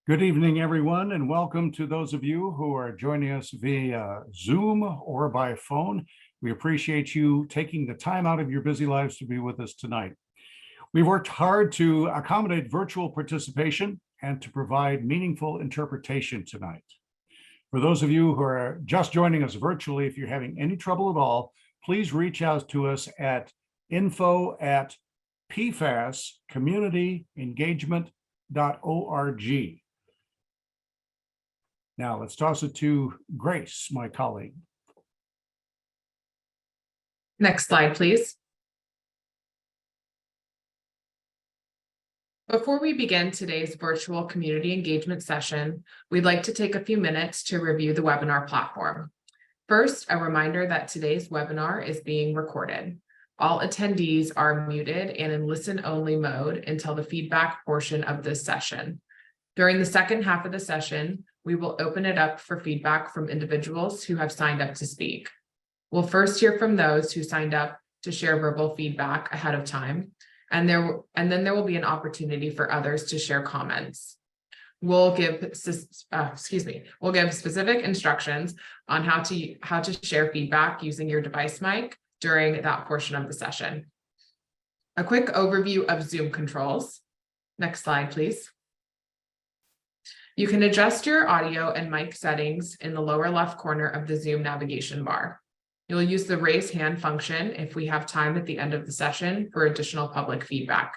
Good evening, everyone, and welcome to those of you who are joining us via Zoom or by phone. We appreciate you taking the time out of your busy lives to be with us tonight. We've worked hard to accommodate virtual participation and to provide meaningful interpretation tonight. For those of you who are just joining us virtually, if you're having any trouble at all, please reach out to us at info@pfascommunityengagement.org. Now let's toss it to Grace, my colleague. Next slide, please. Before we begin today's virtual community engagement session, we'd like to take a few minutes to review the webinar platform. First, a reminder that today's webinar is being recorded. All attendees are muted and in listen-only mode until the feedback portion of this session. During the second half of the session, we will open it up for feedback from individuals who have signed up to speak. We'll first hear from those who signed up to share verbal feedback ahead of time, and then there will be an opportunity for others to share comments. We'll give specific instructions on how to share feedback using your device mic during that portion of the session. A quick overview of Zoom controls. Next slide, please. You can adjust your audio and mic settings in the lower left corner of the Zoom navigation bar. You'll use the raise hand function if we have time at the end of the session for additional public feedback.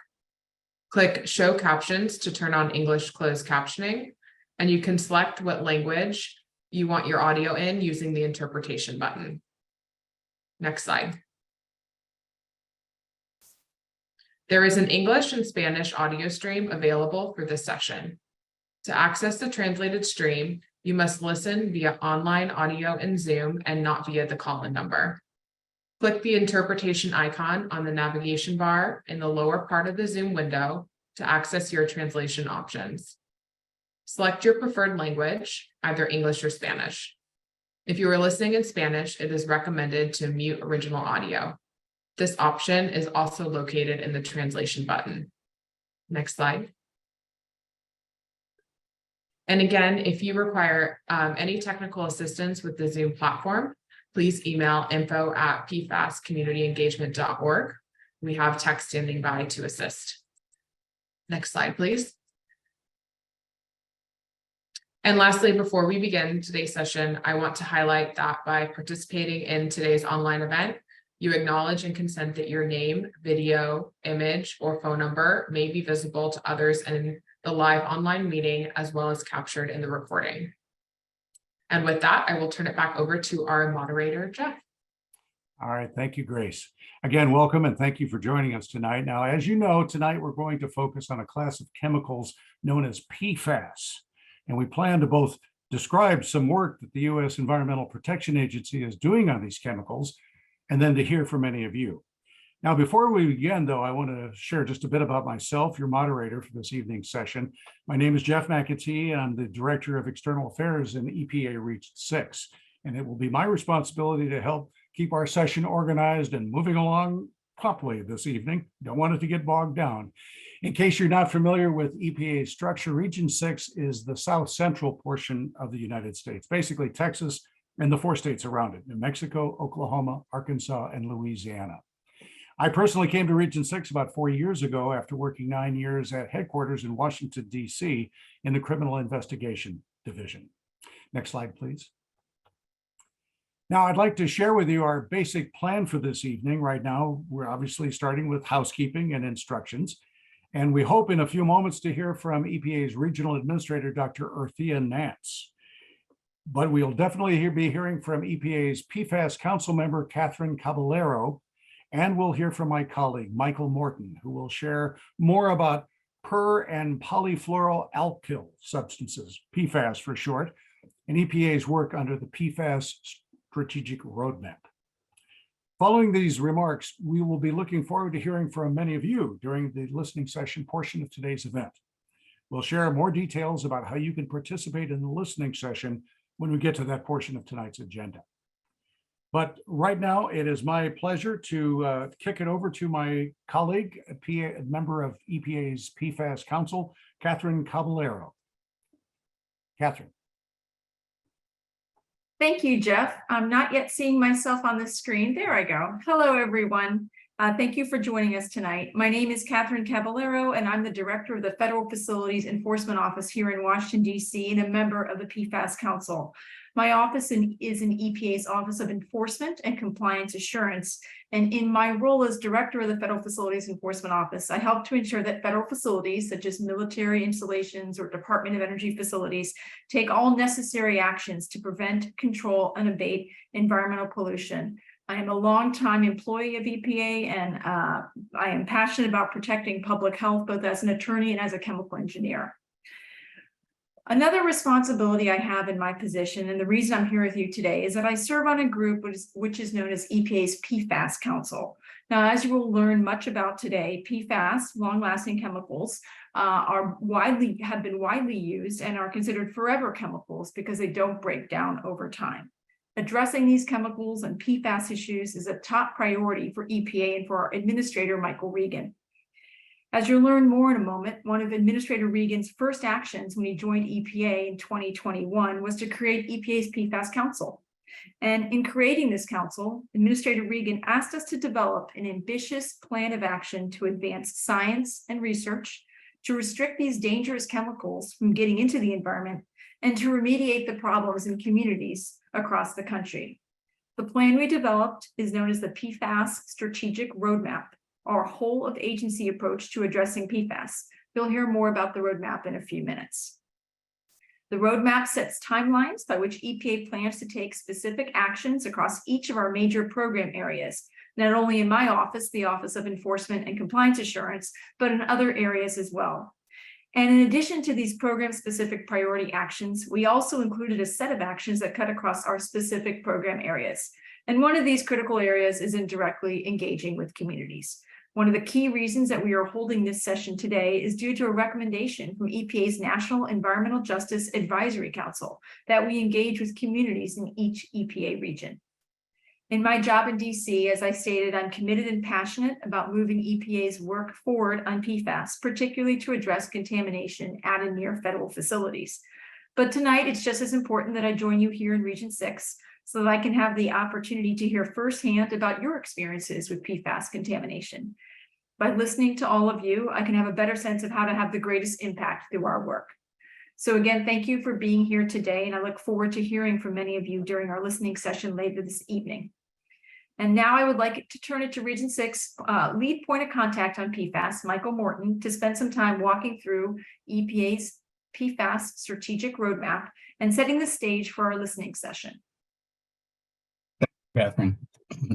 Click Show Captions to turn on English closed captioning, and you can select what language you want your audio in using the interpretation button. Next slide. There is an English and Spanish audio stream available for this session. To access the translated stream, you must listen via online audio in Zoom and not via the call-in number. Click the interpretation icon on the navigation bar in the lower part of the Zoom window to access your translation options. Select your preferred language, either English or Spanish. If you are listening in Spanish, it is recommended to mute original audio. This option is also located in the translation button. Next slide. And again, if you require any technical assistance with the Zoom platform, please email info@pfascommunityengagement.org. We have tech standing by to assist. Next slide, please. And lastly, before we begin today's session, I want to highlight that by participating in today's online event, you acknowledge and consent that your name, video, image, or phone number may be visible to others in the live online meeting, as well as captured in the recording. And with that, I will turn it back over to our moderator, Jeff. All right, thank you, Grace. Again, welcome and thank you for joining us tonight. Now, as you know, tonight we're going to focus on a class of chemicals known as PFAS. And we plan to both describe some work that the U.S. Environmental Protection Agency is doing on these chemicals, and then to hear from any of you. Now, before we begin, though, I want to share just a bit about myself, your moderator for this evening's session. My name is Jeff McAtee. I'm the Director of External Affairs in EPA Region 6, and it will be my responsibility to help keep our session organized and moving along promptly this evening. Don't want it to get bogged down. In case you're not familiar with EPA's structure, Region 6 is the south central portion of the United States, basically Texas and the 4 states around it, New Mexico, Oklahoma, Arkansas, and Louisiana. I personally came to Region 6 about 4 years ago after working 9 years at headquarters in Washington, D.C. in the Criminal Investigation Division. Next slide, please. Now, I'd like to share with you our basic plan for this evening. Right now, we're obviously starting with housekeeping and instructions, and we hope in a few moments to hear from EPA's Regional Administrator, Dr. Earthia Nance. But we'll definitely be hearing from EPA's PFAS Council member, Catherine Caballero, and we'll hear from my colleague, Michael Morton, who will share more about per and polyfluoroalkyl substances, PFAS for short, and EPA's work under the PFAS Strategic Roadmap. Following these remarks, we will be looking forward to hearing from many of you during the listening session portion of today's event. We'll share more details about how you can participate in the listening session when we get to that portion of tonight's agenda. But right now, it is my pleasure to kick it over to my colleague, a member of EPA's PFAS Council, Catherine Caballero. Catherine. Thank you, Jeff. I'm not yet seeing myself on the screen. There I go. Hello, everyone. Thank you for joining us tonight. My name is Catherine Caballero, and I'm the Director of the Federal Facilities Enforcement Office here in Washington, D.C., and a member of the PFAS Council. My office is in EPA's Office of Enforcement and Compliance Assurance. And in my role as Director of the Federal Facilities Enforcement Office, I help to ensure that federal facilities, such as military installations or Department of Energy facilities, take all necessary actions to prevent, control, and abate environmental pollution. I am a longtime employee of EPA, and I am passionate about protecting public health, both as an attorney and as a chemical engineer. Another responsibility I have in my position, and the reason I'm here with you today, is that I serve on a group which is known as EPA's PFAS Council. Now, as you will learn much about today, PFAS, long-lasting chemicals, have been widely used and are considered forever chemicals because they don't break down over time. Addressing these chemicals and PFAS issues is a top priority for EPA and for our Administrator, Michael Regan. As you'll learn more in a moment, one of Administrator Regan's first actions when he joined EPA in 2021 was to create EPA's PFAS Council. And in creating this council, Administrator Regan asked us to develop an ambitious plan of action to advance science and research, to restrict these dangerous chemicals from getting into the environment, and to remediate the problems in communities across the country. The plan we developed is known as the PFAS Strategic Roadmap, our whole of agency approach to addressing PFAS. You'll hear more about the roadmap in a few minutes. The roadmap sets timelines by which EPA plans to take specific actions across each of our major program areas, not only in my office, the Office of Enforcement and Compliance Assurance, but in other areas as well. And in addition to these program-specific priority actions, we also included a set of actions that cut across our specific program areas. And one of these critical areas is in directly engaging with communities. One of the key reasons that we are holding this session today is due to a recommendation from EPA's National Environmental Justice Advisory Council that we engage with communities in each EPA region. In my job in DC, as I stated, I'm committed and passionate about moving EPA's work forward on PFAS, particularly to address contamination at and near federal facilities. But tonight, it's just as important that I join you here in Region 6 so that I can have the opportunity to hear firsthand about your experiences with PFAS contamination. By listening to all of you, I can have a better sense of how to have the greatest impact through our work. So again, thank you for being here today, and I look forward to hearing from many of you during our listening session later this evening. And now I would like to turn it to Region 6 lead point of contact on PFAS, Michael Morton, to spend some time walking through EPA's PFAS Strategic Roadmap and setting the stage for our listening session. Catherine.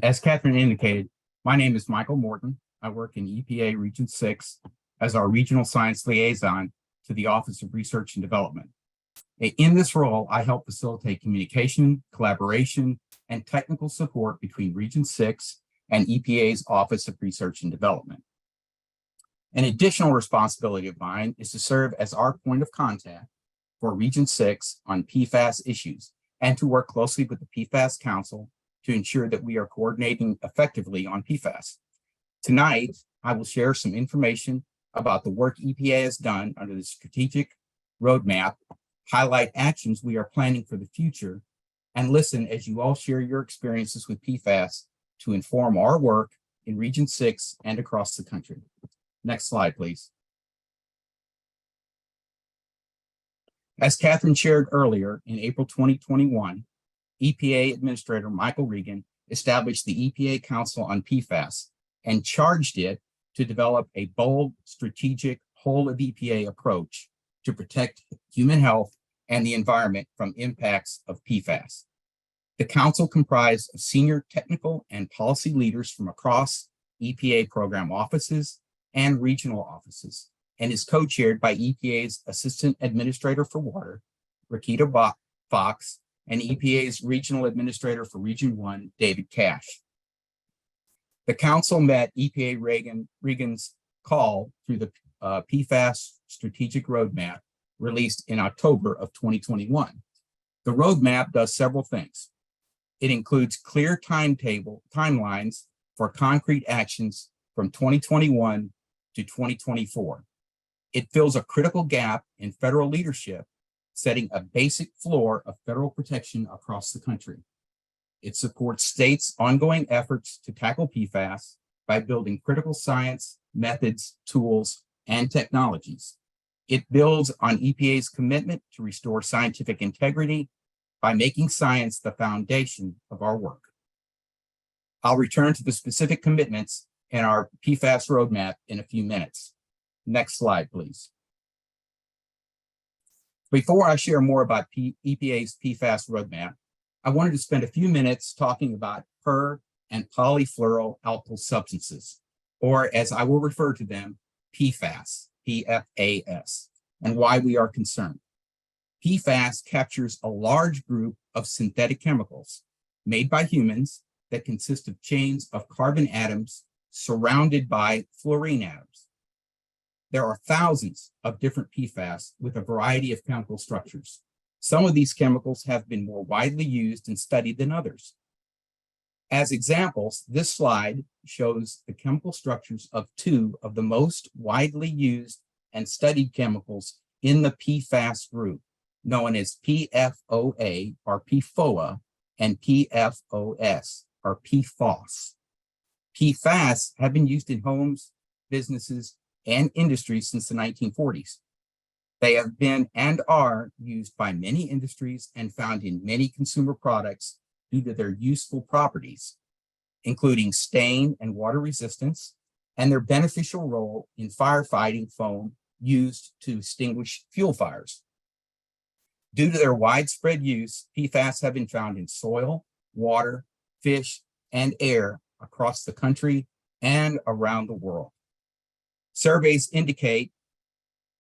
As Catherine indicated, my name is Michael Morton. I work in EPA Region 6 as our Regional Science Liaison to the Office of Research and Development. In this role, I help facilitate communication, collaboration, and technical support between Region 6 and EPA's Office of Research and Development. An additional responsibility of mine is to serve as our point of contact for Region 6 on PFAS issues and to work closely with the PFAS Council to ensure that we are coordinating effectively on PFAS. Tonight, I will share some information about the work EPA has done under the Strategic Roadmap, highlight actions we are planning for the future, and listen as you all share your experiences with PFAS to inform our work in Region 6 and across the country. Next slide, please. As Catherine shared earlier, in April 2021, EPA Administrator Michael Regan established the EPA Council on PFAS and charged it to develop a bold, strategic, whole of EPA approach to protect human health and the environment from impacts of PFAS. The council comprised of senior technical and policy leaders from across EPA program offices and regional offices, and is co-chaired by EPA's Assistant Administrator for Water, Rakita Fox, and EPA's Regional Administrator for Region 1, David Cash. The council met EPA Regan's call through the PFAS Strategic Roadmap released in October of 2021. The roadmap does several things. It includes clear timelines for concrete actions from 2021 to 2024. It fills a critical gap in federal leadership setting a basic floor of federal protection across the country. It supports states' ongoing efforts to tackle PFAS by building critical science, methods, tools, and technologies. It builds on EPA's commitment to restore scientific integrity by making science the foundation of our work. I'll return to the specific commitments in our PFAS roadmap in a few minutes. Next slide, please. Before I share more about EPA's PFAS roadmap, I wanted to spend a few minutes talking about per- and polyfluoroalkyl substances, or as I will refer to them, PFAS, PFAS, and why we are concerned. PFAS captures a large group of synthetic chemicals made by humans that consist of chains of carbon atoms surrounded by fluorine atoms. There are thousands of different PFAS with a variety of chemical structures. Some of these chemicals have been more widely used and studied than others. As examples, this slide shows the chemical structures of two of the most widely used and studied chemicals in the PFAS group, known as PFOA or PFOA and PFOS or PFOS. PFAS have been used in homes, businesses, and industries since the 1940s. They have been and are used by many industries and found in many consumer products due to their useful properties, including stain and water resistance, and their beneficial role in firefighting foam used to extinguish fuel fires. Due to their widespread use, PFAS have been found in soil, water, fish, and air across the country and around the world. Surveys indicate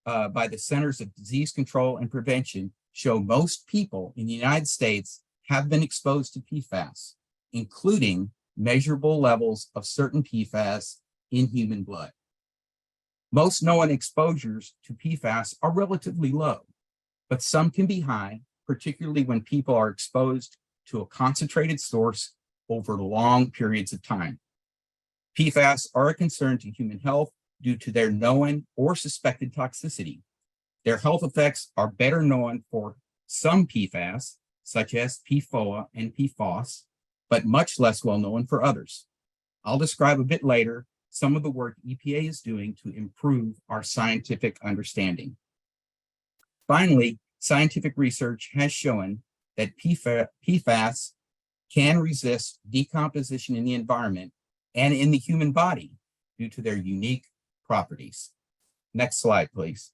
by the Centers of Disease Control and Prevention show most people in the United States have been exposed to PFAS, including measurable levels of certain PFAS in human blood. Most known exposures to PFAS are relatively low, but some can be high, particularly when people are exposed to a concentrated source over long periods of time. PFAS are a concern to human health due to their known or suspected toxicity. Their health effects are better known for some PFAS, such as PFOA and PFOS, but much less well known for others. I'll describe a bit later some of the work EPA is doing to improve our scientific understanding. Finally, scientific research has shown that PFAS can resist decomposition in the environment and in the human body due to their unique properties. Next slide, please.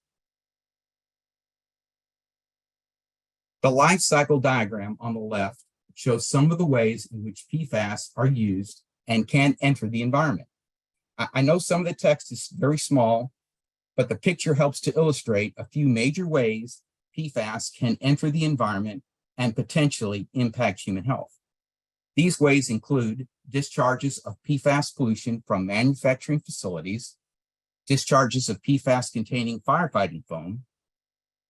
The life cycle diagram on the left shows some of the ways in which PFAS are used and can enter the environment. I know some of the text is very small, but the picture helps to illustrate a few major ways PFAS can enter the environment and potentially impact human health. These ways include discharges of PFAS pollution from manufacturing facilities, discharges of PFAS containing firefighting foam,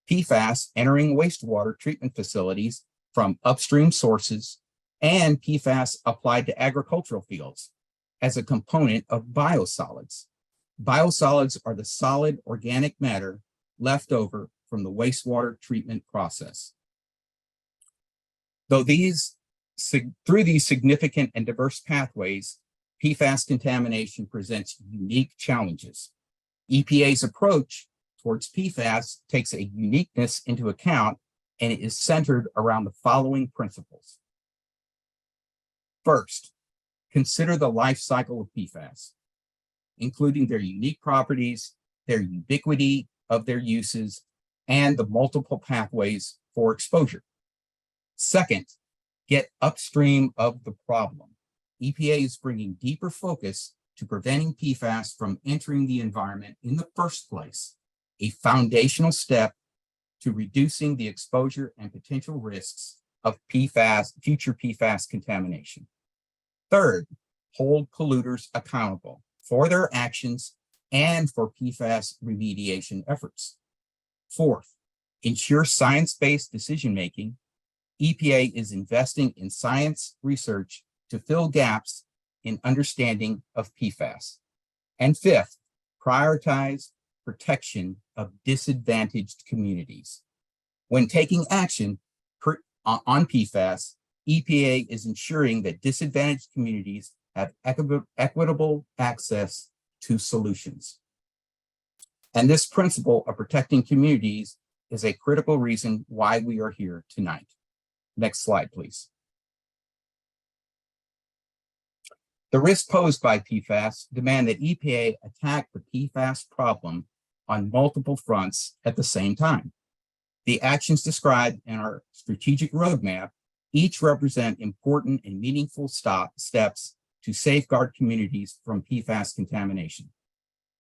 PFAS entering wastewater treatment facilities from upstream sources, and PFAS applied to agricultural fields as a component of biosolids. Biosolids are the solid organic matter left over from the wastewater treatment process. Through these significant and diverse pathways, PFAS contamination presents unique challenges. EPA's approach towards PFAS takes a uniqueness into account, and it is centered around the following principles. First, consider the life cycle of PFAS, including their unique properties, their ubiquity of their uses, and the multiple pathways for exposure. Second, get upstream of the problem. EPA is bringing deeper focus to preventing PFAS from entering the environment in the first place, a foundational step to reducing the exposure and potential risks of future PFAS contamination. Third, hold polluters accountable for their actions and for PFAS remediation efforts. Fourth, ensure science-based decision-making. EPA is investing in science research to fill gaps in understanding of PFAS. And fifth, prioritize protection of disadvantaged communities. When taking action on PFAS, EPA is ensuring that disadvantaged communities have equitable access to solutions. And this principle of protecting communities is a critical reason why we are here tonight. Next slide, please. The risks posed by PFAS demand that EPA attack the PFAS problem on multiple fronts at the same time. The actions described in our strategic roadmap each represent important and meaningful steps to safeguard communities from PFAS contamination.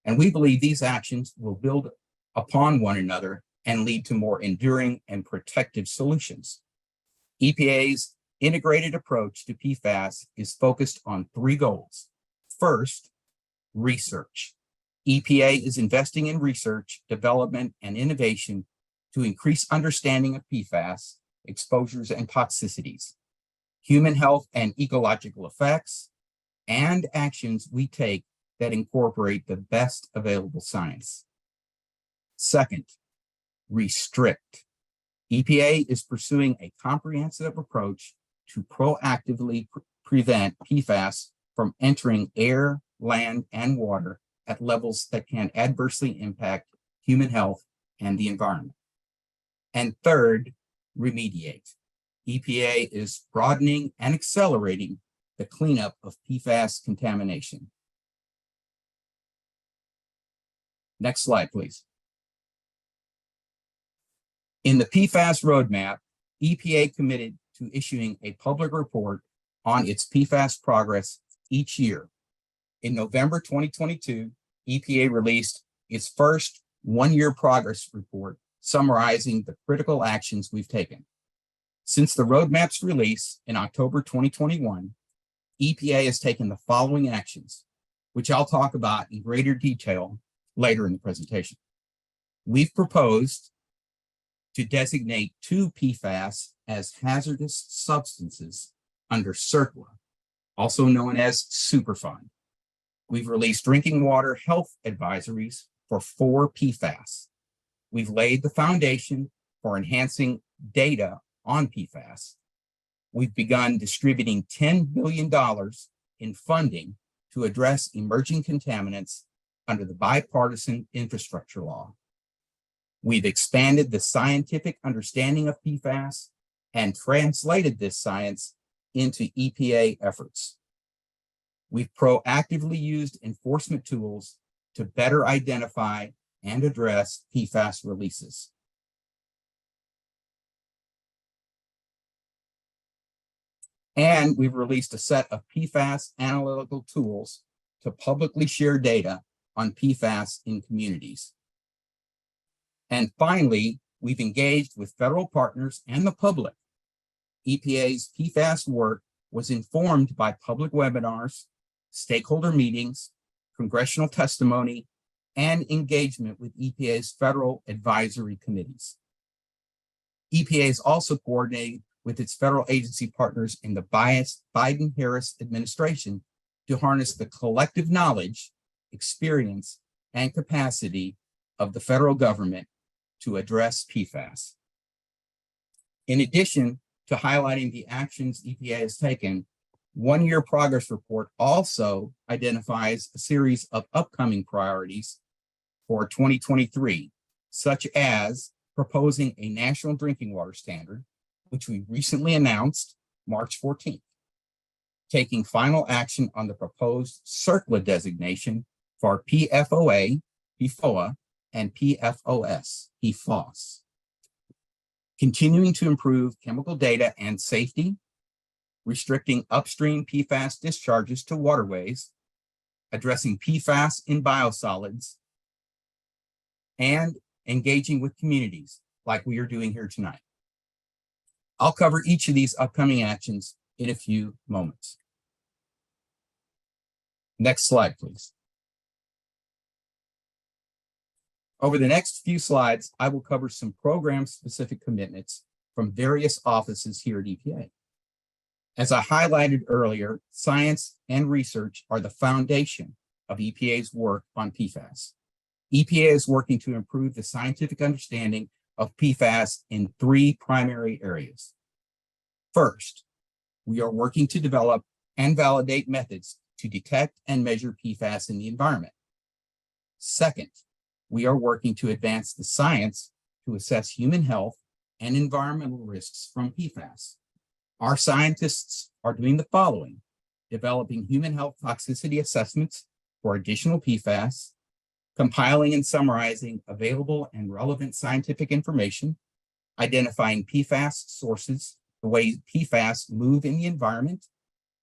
And we believe these actions will build upon one another and lead to more enduring and protective solutions. EPA's integrated approach to PFAS is focused on three goals. First, research. EPA is investing in research, development, and innovation to increase understanding of PFAS, exposures and toxicities, human health and ecological effects, and actions we take that incorporate the best available science. Second, restrict. EPA is pursuing a comprehensive approach to proactively prevent PFAS from entering air, land, and water at levels that can adversely impact human health and the environment. And third, remediate. EPA is broadening and accelerating the cleanup of PFAS contamination. Next slide, please. In the PFAS roadmap, EPA committed to issuing a public report on its PFAS progress each year. In November 2022, EPA released its first one-year progress report summarizing the critical actions we've taken. Since the roadmap's release in October 2021, EPA has taken the following actions, which I'll talk about in greater detail later in the presentation. We've proposed to designate 2 PFAS as hazardous substances under CERCLA, also known as Superfund. We've released drinking water health advisories for 4 PFAS. We've laid the foundation for enhancing data on PFAS. We've begun distributing $10 billion in funding to address emerging contaminants under the bipartisan infrastructure law. We've expanded the scientific understanding of PFAS and translated this science into EPA efforts. We've proactively used enforcement tools to better identify and address PFAS releases. And we've released a set of PFAS analytical tools to publicly share data on PFAS in communities. And finally, we've engaged with federal partners and the public. EPA's PFAS work was informed by public webinars, stakeholder meetings, congressional testimony, and engagement with EPA's federal advisory committees. EPA is also coordinating with its federal agency partners in the Biden-Harris administration to harness the collective knowledge, experience, and capacity of the federal government to address PFAS. In addition to highlighting the actions EPA has taken, one-year progress report also identifies a series of upcoming priorities for 2023, such as proposing a national drinking water standard, which we recently announced March 14th, taking final action on the proposed CERCLA designation for PFOA, PFOA, and PFOS, PFOS, continuing to improve chemical data and safety, restricting upstream PFAS discharges to waterways, addressing PFAS in biosolids, and engaging with communities like we are doing here tonight. I'll cover each of these upcoming actions in a few moments. Next slide, please. Over the next few slides, I will cover some program-specific commitments from various offices here at EPA. As I highlighted earlier, science and research are the foundation of EPA's work on PFAS. EPA is working to improve the scientific understanding of PFAS in 3 primary areas. First, we are working to develop and validate methods to detect and measure PFAS in the environment. Second, we are working to advance the science to assess human health and environmental risks from PFAS. Our scientists are doing the following: developing human health toxicity assessments for additional PFAS, compiling and summarizing available and relevant scientific information, identifying PFAS sources, the way PFAS move in the environment,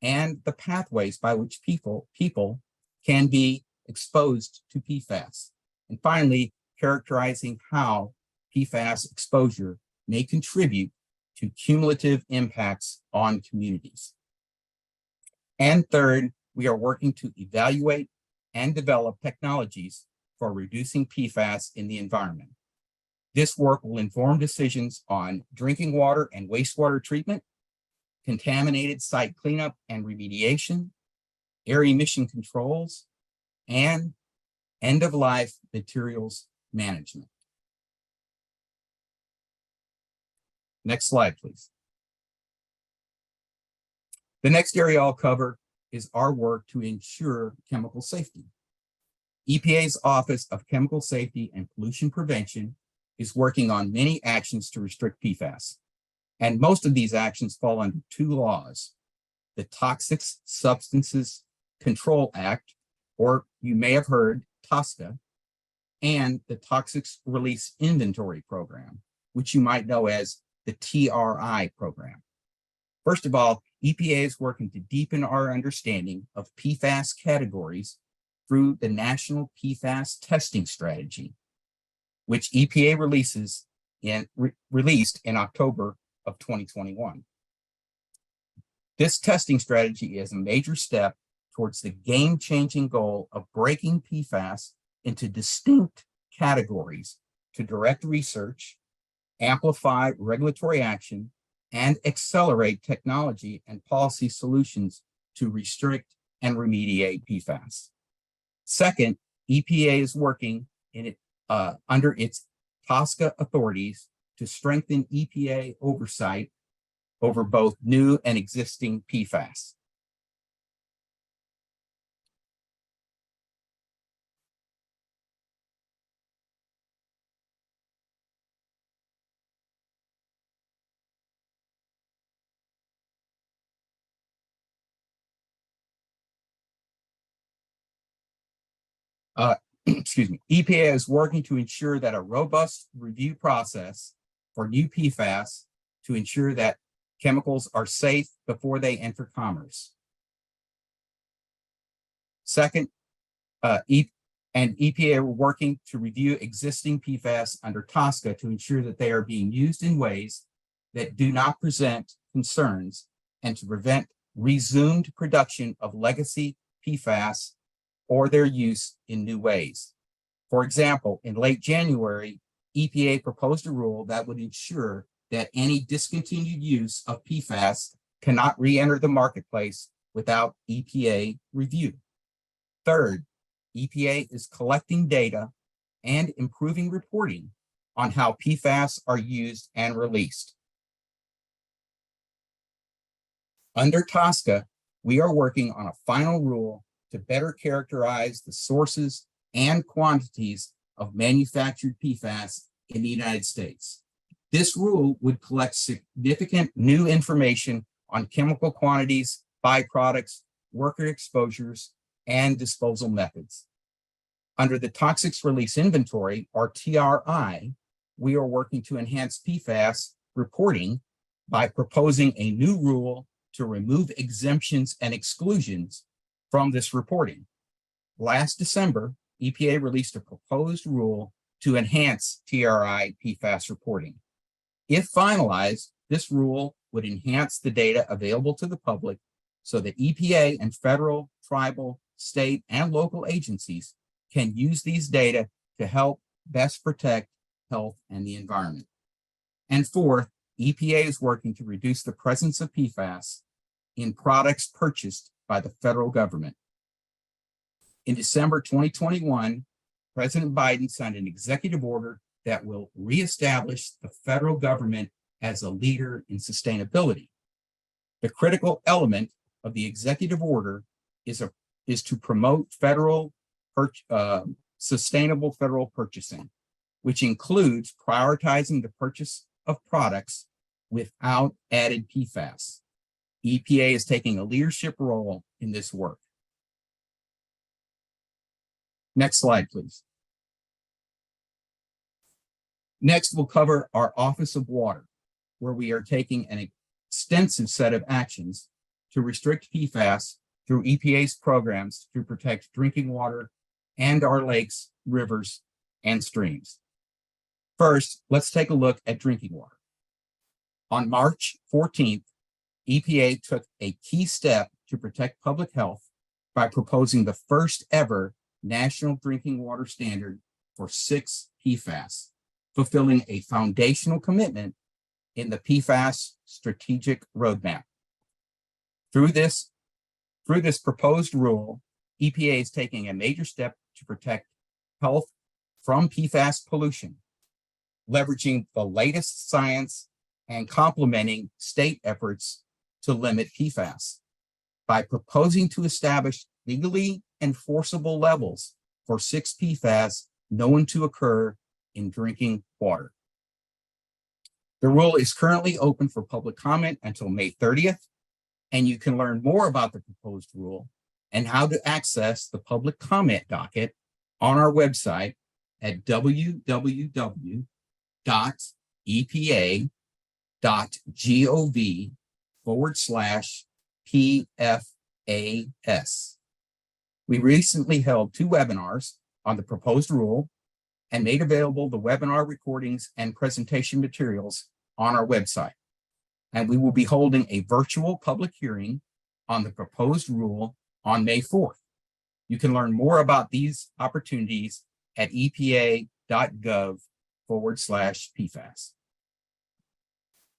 and the pathways by which people can be exposed to PFAS. And finally, characterizing how PFAS exposure may contribute to cumulative impacts on communities. And third, we are working to evaluate and develop technologies for reducing PFAS in the environment. This work will inform decisions on drinking water and wastewater treatment, contaminated site cleanup and remediation, air emission controls, and end-of-life materials management. Next slide, please. The next area I'll cover is our work to ensure chemical safety. EPA's Office of Chemical Safety and Pollution Prevention is working on many actions to restrict PFAS. And most of these actions fall under 2 laws: the Toxic Substances Control Act, or you may have heard TSCA, and the Toxic Release Inventory Program, which you might know as the TRI program. First of all, EPA is working to deepen our understanding of PFAS categories through the National PFAS Testing Strategy, which EPA released in October of 2021. This testing strategy is a major step towards the game-changing goal of breaking PFAS into distinct categories to direct research, amplify regulatory action, and accelerate technology and policy solutions to restrict and remediate PFAS. Second, EPA is working under its TSCA authorities to strengthen EPA oversight over both new and existing PFAS. Excuse me, EPA is working to ensure that a robust review process for new PFAS to ensure that chemicals are safe before they enter commerce. Second, EPA are working to review existing PFAS under TSCA to ensure that they are being used in ways that do not present concerns and to prevent resumed production of legacy PFAS or their use in new ways. For example, in late January, EPA proposed a rule that would ensure that any discontinued use of PFAS cannot re-enter the marketplace without EPA review. Third, EPA is collecting data and improving reporting on how PFAS are used and released. Under TSCA, we are working on a final rule to better characterize the sources and quantities of manufactured PFAS in the United States. This rule would collect significant new information on chemical quantities, byproducts, worker exposures, and disposal methods. Under the Toxic Release Inventory, or TRI, we are working to enhance PFAS reporting by proposing a new rule to remove exemptions and exclusions from this reporting. Last December, EPA released a proposed rule to enhance TRI PFAS reporting. If finalized, this rule would enhance the data available to the public so that EPA and federal, tribal, state, and local agencies can use these data to help best protect health and the environment. And fourth, EPA is working to reduce the presence of PFAS in products purchased by the federal government. In December 2021, President Biden signed an executive order that will reestablish the federal government as a leader in sustainability. The critical element of the executive order is to promote sustainable federal purchasing, which includes prioritizing the purchase of products without added PFAS. EPA is taking a leadership role in this work. Next slide, please. Next, we'll cover our Office of Water, where we are taking an extensive set of actions to restrict PFAS through EPA's programs to protect drinking water and our lakes, rivers, and streams. First, let's take a look at drinking water. On March 14th, EPA took a key step to protect public health by proposing the first ever national drinking water standard for 6 PFAS, fulfilling a foundational commitment in the PFAS Strategic Roadmap. Through this proposed rule, EPA is taking a major step to protect health from PFAS pollution, leveraging the latest science and complementing state efforts to limit PFAS by proposing to establish legally enforceable levels for 6 PFAS known to occur in drinking water. The rule is currently open for public comment until May 30th, and you can learn more about the proposed rule and how to access the public comment docket on our website at www.epa.gov/PFAS. We recently held 2 webinars on the proposed rule and made available the webinar recordings and presentation materials on our website. And we will be holding a virtual public hearing on the proposed rule on May 4th. You can learn more about these opportunities at epa.gov/PFAS.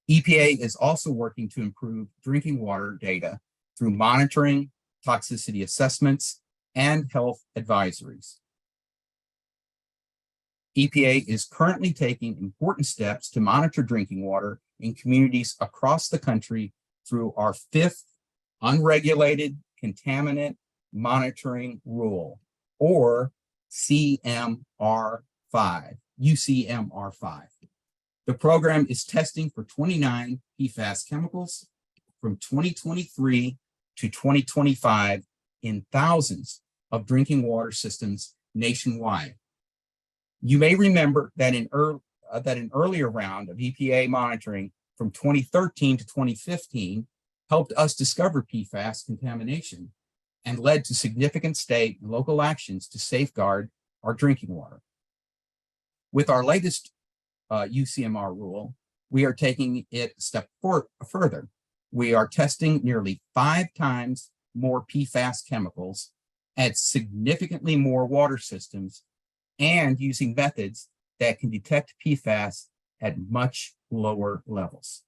EPA is also working to improve drinking water data through monitoring, toxicity assessments, and health advisories. EPA is currently taking important steps to monitor drinking water in communities across the country through our 5th Unregulated Contaminant Monitoring Rule, or UCMR5. The program is testing for 29 PFAS chemicals from 2023 to 2025 in thousands of drinking water systems nationwide. You may remember that an earlier round of EPA monitoring from 2013 to 2015 helped us discover PFAS contamination and led to significant state and local actions to safeguard our drinking water. With our latest UCMR rule, we are taking it a step further. We are testing nearly 5 times more PFAS chemicals at significantly more water systems and using methods that can detect PFAS at much lower levels.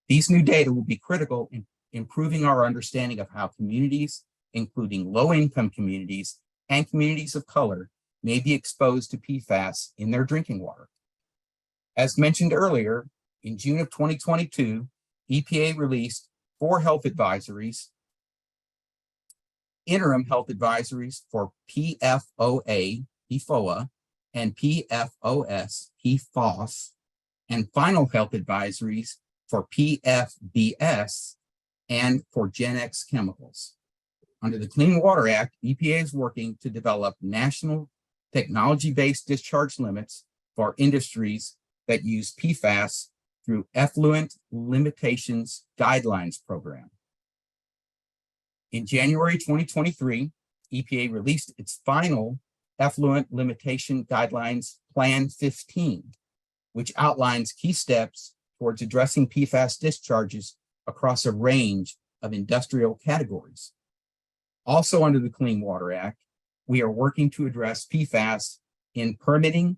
These new data will be critical in improving our understanding of how communities, including low-income communities and communities of color, may be exposed to PFAS in their drinking water. As mentioned earlier, in June of 2022, EPA released 4 health advisories, interim health advisories for PFOA, PFOA, and PFOS, PFOS, and final health advisories for PFBS and for Gen X chemicals. Under the Clean Water Act, EPA is working to develop national technology-based discharge limits for industries that use PFAS through Effluent Limitations Guidelines Program. In January 2023, EPA released its final Effluent Limitation Guidelines Plan 15, which outlines key steps towards addressing PFAS discharges across a range of industrial categories. Also under the Clean Water Act, we are working to address PFAS in permitting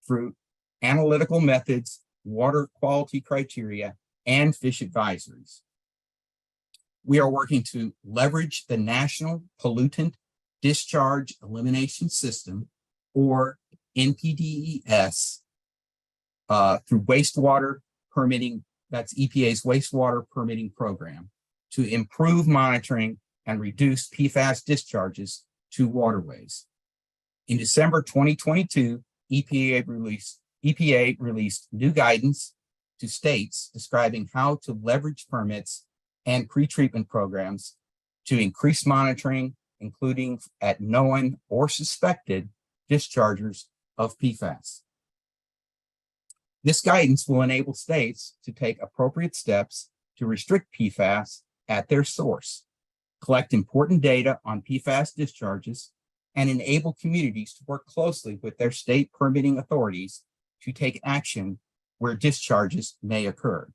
through analytical methods, water quality criteria, and fish advisories. We are working to leverage the National Pollutant Discharge Elimination System, or NPDES, through wastewater permitting, that's EPA's wastewater permitting program, to improve monitoring and reduce PFAS discharges to waterways. In December 2022, EPA released new guidance to states describing how to leverage permits and pretreatment programs to increase monitoring, including at known or suspected dischargers of PFAS. This guidance will enable states to take appropriate steps to restrict PFAS at their source, collect important data on PFAS discharges, and enable communities to work closely with their state permitting authorities to take action where discharges may occur.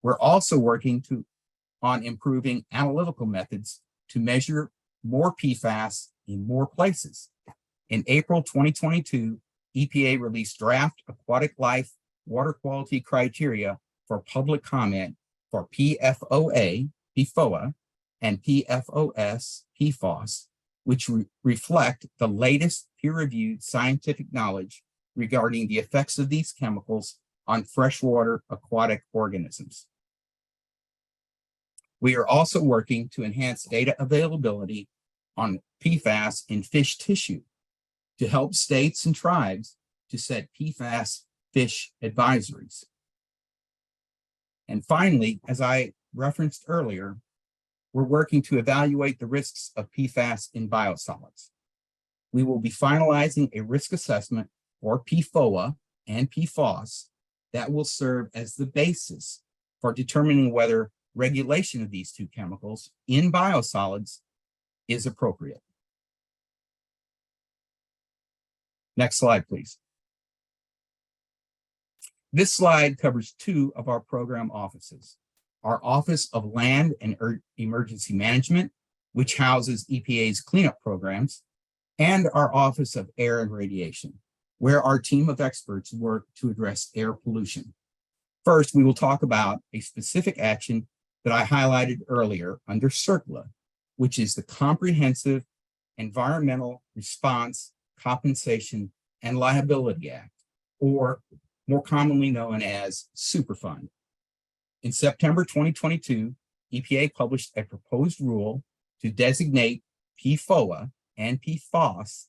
We're also working on improving analytical methods to measure more PFAS in more places. In April 2022, EPA released draft aquatic life water quality criteria for public comment for PFOA, PFOA, and PFOS, PFAS, which reflect the latest peer-reviewed scientific knowledge regarding the effects of these chemicals on freshwater aquatic organisms. We are also working to enhance data availability on PFAS in fish tissue to help states and tribes to set PFAS fish advisories. And finally, as I referenced earlier, we're working to evaluate the risks of PFAS in biosolids. We will be finalizing a risk assessment for PFOA and PFAS that will serve as the basis for determining whether regulation of these two chemicals in biosolids is appropriate. Next slide, please. This slide covers two of our program offices. Our Office of Land and Emergency Management, which houses EPA's cleanup programs, and our Office of Air and Radiation, where our team of experts work to address air pollution. First, we will talk about a specific action that I highlighted earlier under CERCLA, which is the Comprehensive Environmental Response, Compensation, and Liability Act, or more commonly known as Superfund. In September 2022, EPA published a proposed rule to designate PFOA and PFAS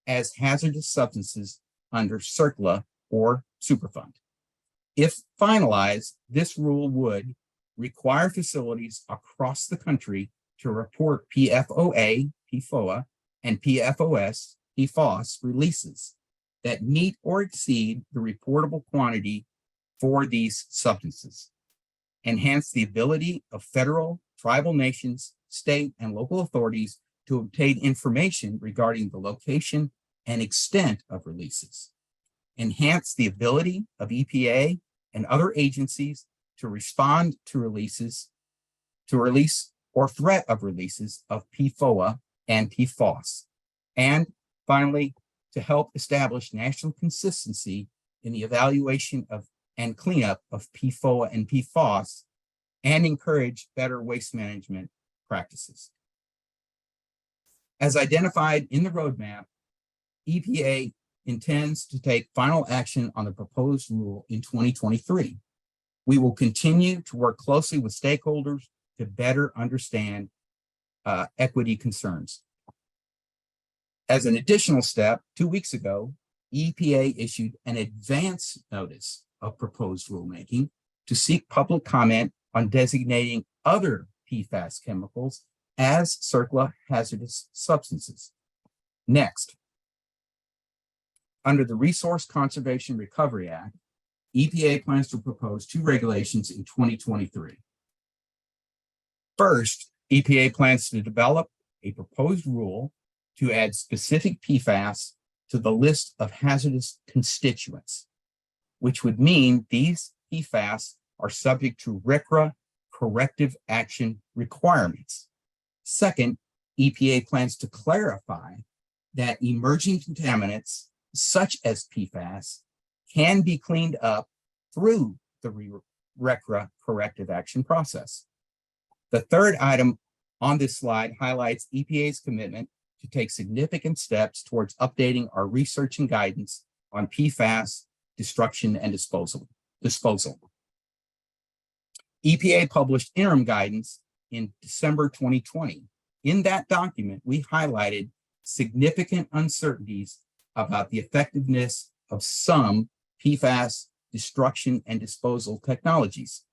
as hazardous substances under CERCLA or Superfund. If finalized, this rule would require facilities across the country to report PFOA, PFOA, and PFOS, PFAS releases that meet or exceed the reportable quantity for these substances, enhance the ability of federal, tribal nations, state, and local authorities to obtain information regarding the location and extent of releases, enhance the ability of EPA and other agencies to respond to release or threat of releases of PFOA and PFAS, and finally, to help establish national consistency in the evaluation of and cleanup of PFOA and PFAS, and encourage better waste management practices. As identified in the roadmap, EPA intends to take final action on the proposed rule in 2023. We will continue to work closely with stakeholders to better understand equity concerns. As an additional step, 2 weeks ago, EPA issued an advance notice of proposed rulemaking to seek public comment on designating other PFAS chemicals as CERCLA hazardous substances. Next, under the Resource Conservation Recovery Act, EPA plans to propose 2 regulations in 2023. First, EPA plans to develop a proposed rule to add specific PFAS to the list of hazardous constituents, which would mean these PFAS are subject to RCRA corrective action requirements. Second, EPA plans to clarify that emerging contaminants, such as PFAS, can be cleaned up through the RCRA corrective action process. The third item on this slide highlights EPA's commitment to take significant steps towards updating our research and guidance on PFAS destruction, and disposal. EPA published interim guidance in December 2020. In that document, we highlighted significant uncertainties about the effectiveness of some PFAS destruction and disposal technologies.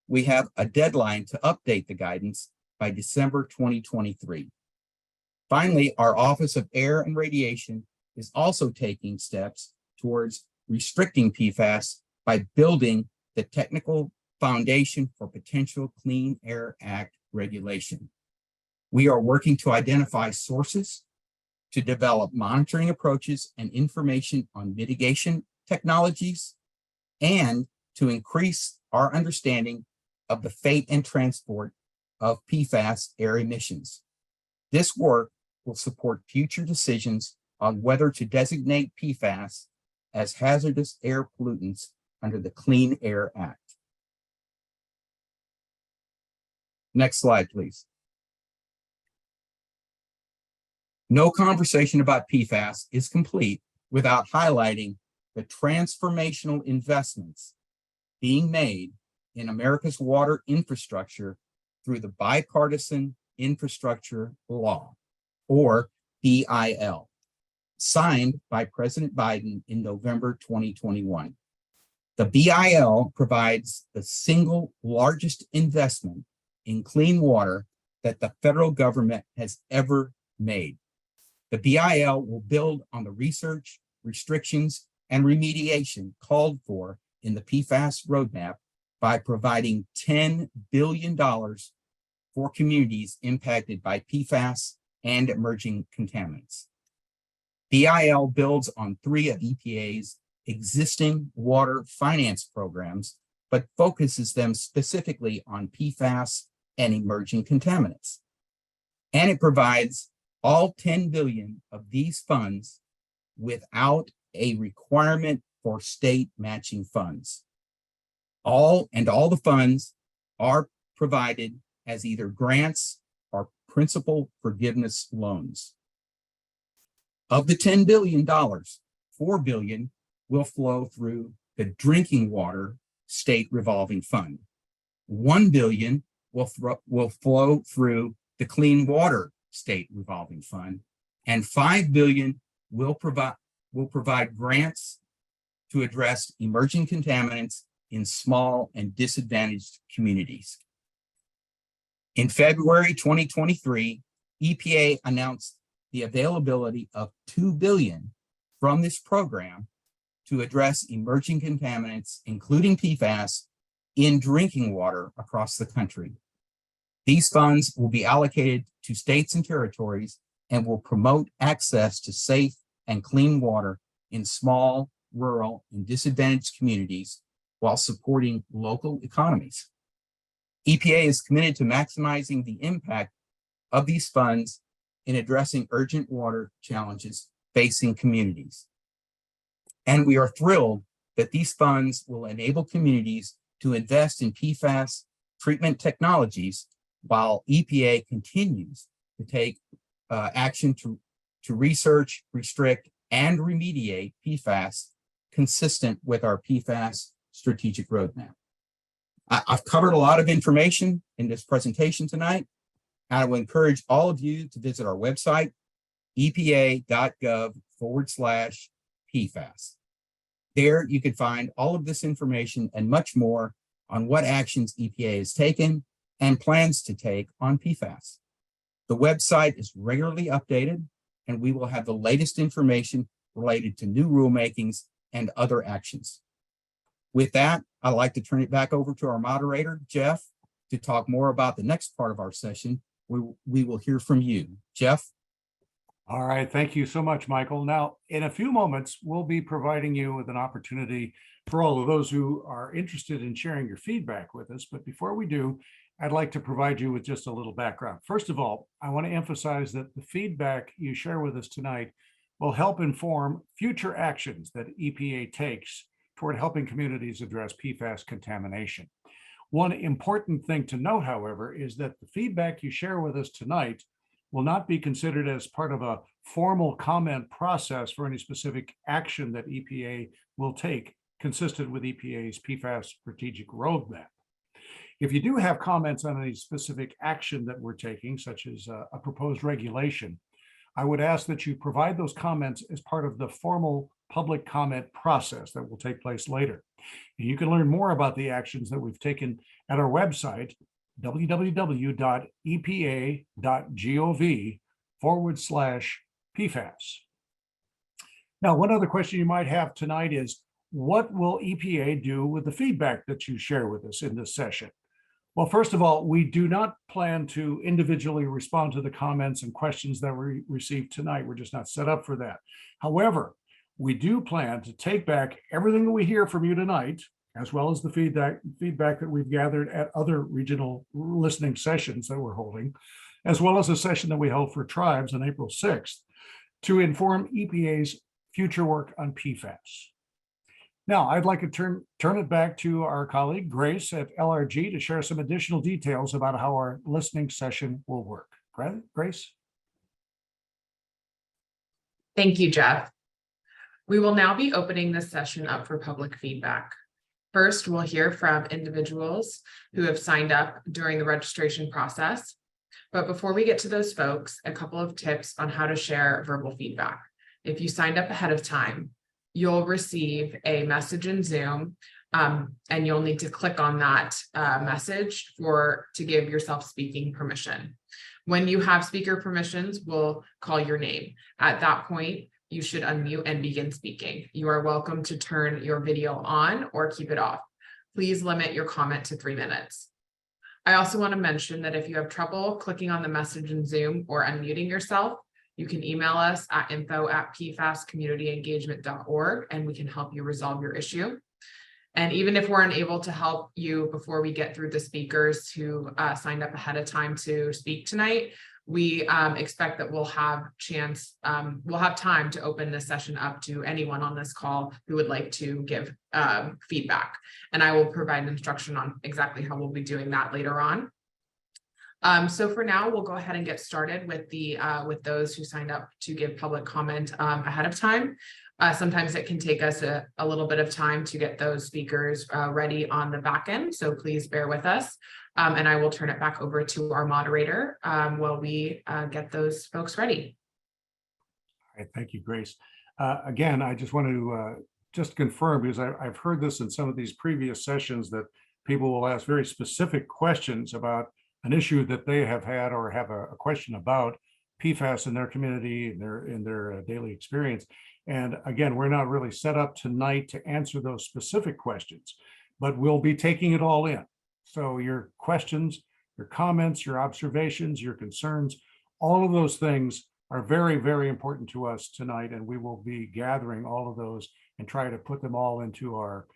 We have a deadline to update the guidance by December 2023. Finally, our Office of Air and Radiation is also taking steps towards restricting PFAS by building the technical foundation for potential Clean Air Act regulation. We are working to identify sources, to develop monitoring approaches and information on mitigation technologies, and to increase our understanding of the fate and transport of PFAS air emissions. This work will support future decisions on whether to designate PFAS as hazardous air pollutants under the Clean Air Act. Next slide, please. No conversation about PFAS is complete without highlighting the transformational investments being made in America's water infrastructure through the Bipartisan Infrastructure Law, or BIL, signed by President Biden in November 2021. The BIL provides the single largest investment in clean water that the federal government has ever made. The BIL will build on the research, restrictions, and remediation called for in the PFAS Roadmap by providing $10 billion for communities impacted by PFAS and emerging contaminants. BIL builds on 3 of EPA's existing water finance programs, but focuses them specifically on PFAS and emerging contaminants. And it provides all 10 billion of these funds without a requirement for state matching funds. All the funds are provided as either grants or principal forgiveness loans. Of the $10 billion, $4 billion will flow through the Drinking Water State Revolving Fund. $1 billion will flow through the Clean Water State Revolving Fund, and $5 billion will provide grants to address emerging contaminants in small and disadvantaged communities. In February 2023, EPA announced the availability of $2 billion from this program to address emerging contaminants, including PFAS, in drinking water across the country. These funds will be allocated to states and territories and will promote access to safe and clean water in small, rural, and disadvantaged communities while supporting local economies. EPA is committed to maximizing the impact of these funds in addressing urgent water challenges facing communities. And we are thrilled that these funds will enable communities to invest in PFAS treatment technologies while EPA continues to take action to research, restrict, and remediate PFAS consistent with our PFAS Strategic Roadmap. I've covered a lot of information in this presentation tonight. I will encourage all of you to visit our website, epa.gov/PFAS. There you can find all of this information and much more on what actions EPA has taken and plans to take on PFAS. The website is regularly updated, and we will have the latest information related to new rulemakings and other actions. With that, I'd like to turn it back over to our moderator, Jeff, to talk more about the next part of our session. We will hear from you. Jeff? All right, thank you so much, Michael. Now, in a few moments, we'll be providing you with an opportunity for all of those who are interested in sharing your feedback with us. But before we do, I'd like to provide you with just a little background. First of all, I want to emphasize that the feedback you share with us tonight will help inform future actions that EPA takes toward helping communities address PFAS contamination. One important thing to note, however, is that the feedback you share with us tonight will not be considered as part of a formal comment process for any specific action that EPA will take, consistent with EPA's PFAS Strategic Roadmap. If you do have comments on any specific action that we're taking, such as a proposed regulation, I would ask that you provide those comments as part of the formal public comment process that will take place later. And you can learn more about the actions that we've taken at our website, www.epa.gov/PFAS. Now, one other question you might have tonight is, what will EPA do with the feedback that you share with us in this session? Well, first of all, we do not plan to individually respond to the comments and questions that we received tonight. We're just not set up for that. However, we do plan to take back everything that we hear from you tonight, as well as the feedback that we've gathered at other regional listening sessions that we're holding, as well as a session that we held for tribes on April 6th, to inform EPA's future work on PFAS. Now, I'd like to turn it back to our colleague, Grace at LRG, to share some additional details about how our listening session will work. Grace? Thank you, Jeff. We will now be opening this session up for public feedback. First, we'll hear from individuals who have signed up during the registration process. But before we get to those folks, a couple of tips on how to share verbal feedback. If you signed up ahead of time, you'll receive a message in Zoom, and you'll need to click on that message to give yourself speaking permission. When you have speaker permissions, we'll call your name. At that point, you should unmute and begin speaking. You are welcome to turn your video on or keep it off. Please limit your comment to 3 minutes. I also want to mention that if you have trouble clicking on the message in Zoom or unmuting yourself, you can email us at info@pfascommunityengagement.org and we can help you resolve your issue. And even if we're unable to help you before we get through the speakers who signed up ahead of time to speak tonight, we expect that we'll have time to open this session up to anyone on this call who would like to give feedback. And I will provide instruction on exactly how we'll be doing that later on. So for now, we'll go ahead and get started with those who signed up to give public comment ahead of time. Sometimes it can take us a little bit of time to get those speakers ready on the back end, so please bear with us. And I will turn it back over to our moderator while we get those folks ready. All right, thank you, Grace. Again, I just want to just confirm, because I've heard this in some of these previous sessions, that people will ask very specific questions about an issue that they have had or have a question about PFAS in their community, in their daily experience. And again, we're not really set up tonight to answer those specific questions, but we'll be taking it all in. So your questions, your comments, your observations, your concerns, all of those things are very, very important to us tonight. And we will be gathering all of those and try to put them all into our